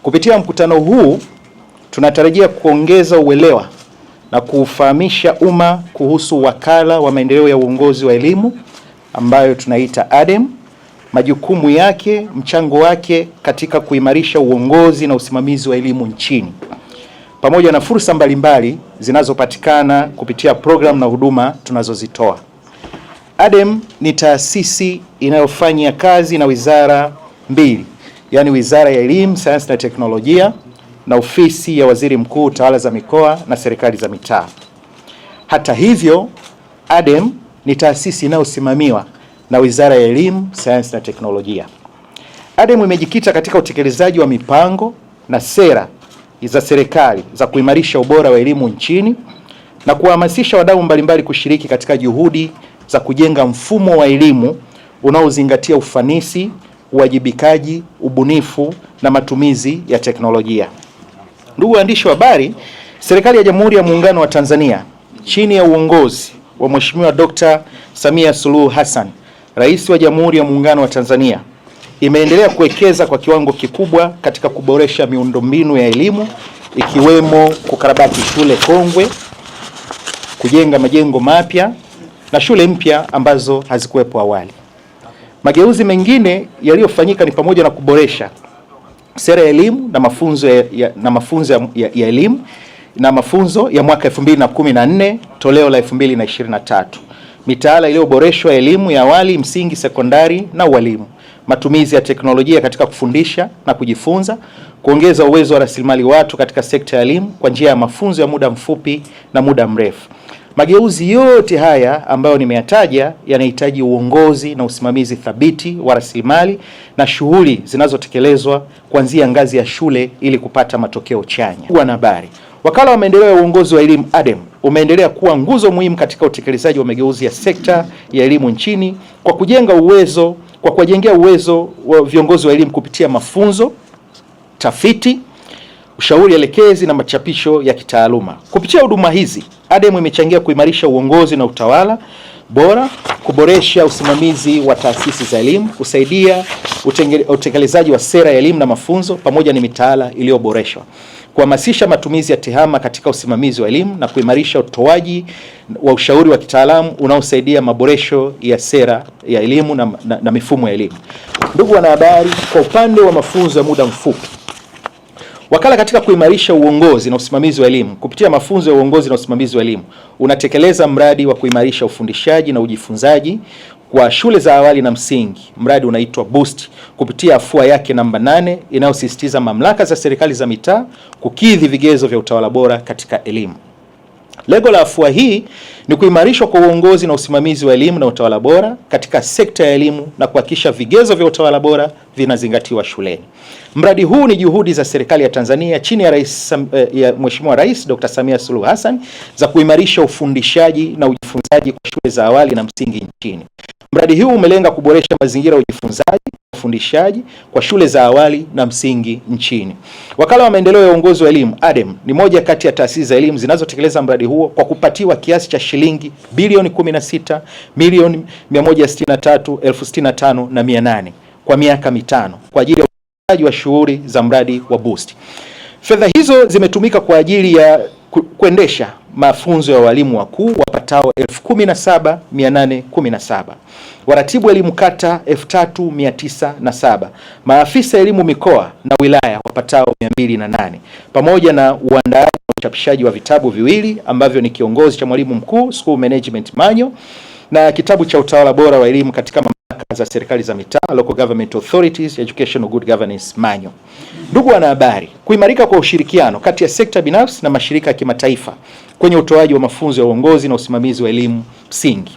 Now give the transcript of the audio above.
Kupitia mkutano huu tunatarajia kuongeza uelewa na kufahamisha umma kuhusu wakala wa maendeleo ya uongozi wa elimu ambayo tunaita ADEM, majukumu yake, mchango wake katika kuimarisha uongozi na usimamizi wa elimu nchini, pamoja na fursa mbalimbali zinazopatikana kupitia program na huduma tunazozitoa. ADEM ni taasisi inayofanya kazi na wizara mbili, yani Wizara ya Elimu, Sayansi na Teknolojia na Ofisi ya Waziri Mkuu, Tawala za Mikoa na Serikali za Mitaa. Hata hivyo, ADEM ni taasisi inayosimamiwa na Wizara ya Elimu, Sayansi na Teknolojia. ADEM imejikita katika utekelezaji wa mipango na sera za serikali za kuimarisha ubora wa elimu nchini na kuhamasisha wadau mbalimbali kushiriki katika juhudi za kujenga mfumo wa elimu unaozingatia ufanisi, uwajibikaji, ubunifu na matumizi ya teknolojia. Ndugu waandishi wa habari, serikali ya Jamhuri ya Muungano wa Tanzania chini ya uongozi wa Mheshimiwa Dr. Samia Suluhu Hassan, Rais wa Jamhuri ya Muungano wa Tanzania, imeendelea kuwekeza kwa kiwango kikubwa katika kuboresha miundombinu ya elimu, ikiwemo kukarabati shule kongwe, kujenga majengo mapya na shule mpya ambazo hazikuwepo awali. Mageuzi mengine yaliyofanyika ni pamoja na kuboresha sera ya elimu na mafunzo ya elimu na mafunzo ya mwaka 2014 toleo la 2023, mitaala iliyoboreshwa ya elimu ya awali, msingi, sekondari na ualimu, matumizi ya teknolojia katika kufundisha na kujifunza, kuongeza uwezo wa rasilimali watu katika sekta ya elimu kwa njia ya mafunzo ya muda mfupi na muda mrefu. Mageuzi yote haya ambayo nimeyataja yanahitaji uongozi na usimamizi thabiti wa rasilimali na shughuli zinazotekelezwa kuanzia ngazi ya shule ili kupata matokeo chanya. Wanahabari, Wakala wa Maendeleo ya Uongozi wa Elimu ADEM umeendelea kuwa nguzo muhimu katika utekelezaji wa mageuzi ya sekta ya elimu nchini kwa kuwajengea uwezo wa viongozi wa elimu kupitia mafunzo, tafiti, ushauri elekezi na machapisho ya kitaaluma. Kupitia huduma hizi, ADEM imechangia kuimarisha uongozi na utawala bora, kuboresha usimamizi wa taasisi za elimu, kusaidia utekelezaji wa sera ya elimu na mafunzo pamoja na mitaala iliyoboreshwa, kuhamasisha matumizi ya tehama katika usimamizi wa elimu na kuimarisha utoaji wa ushauri wa kitaalamu unaosaidia maboresho ya sera ya elimu na mifumo ya elimu. Ndugu wanahabari, kwa upande wa mafunzo ya muda mfupi, wakala katika kuimarisha uongozi na usimamizi wa elimu kupitia mafunzo ya uongozi na usimamizi wa elimu unatekeleza mradi wa kuimarisha ufundishaji na ujifunzaji kwa shule za awali na msingi. Mradi unaitwa Boost kupitia afua yake namba 8 inayosisitiza mamlaka za serikali za mitaa kukidhi vigezo vya utawala bora katika elimu. Lengo la afua hii ni kuimarishwa kwa uongozi na usimamizi wa elimu na utawala bora katika sekta ya elimu na kuhakikisha vigezo vya utawala bora vinazingatiwa shuleni. Mradi huu ni juhudi za serikali ya Tanzania chini ya Mheshimiwa Rais Dr. Samia Suluhu Hassan za kuimarisha ufundishaji na ujifunzaji kwa shule za awali na msingi nchini. Mradi huu umelenga kuboresha mazingira ya ujifunzaji na ufundishaji kwa shule za awali na msingi nchini. Wakala wa Maendeleo ya Uongozi wa Elimu ADEM ni moja kati ya taasisi za elimu zinazotekeleza mradi huo kwa kupatiwa kiasi cha shilingi bilioni 16,163,065,800 kwa miaka mitano kwa ajili ya utekelezaji wa shughuli za mradi wa Boost. Fedha hizo zimetumika kwa ajili ya kuendesha mafunzo ya walimu wakuu wapatao 17,817, waratibu elimu kata 3,907, maafisa elimu mikoa na wilaya wapatao 208, pamoja na uandaaji na uchapishaji wa vitabu viwili ambavyo ni Kiongozi cha Mwalimu Mkuu School Management Manual na kitabu cha Utawala Bora wa Elimu katika Mamlaka za Serikali za Mitaa Local Government Authorities Educational Good Governance Manual. Ndugu wanahabari, kuimarika kwa ushirikiano kati ya sekta binafsi na mashirika ya kimataifa kwenye utoaji wa mafunzo ya uongozi na usimamizi wa elimu msingi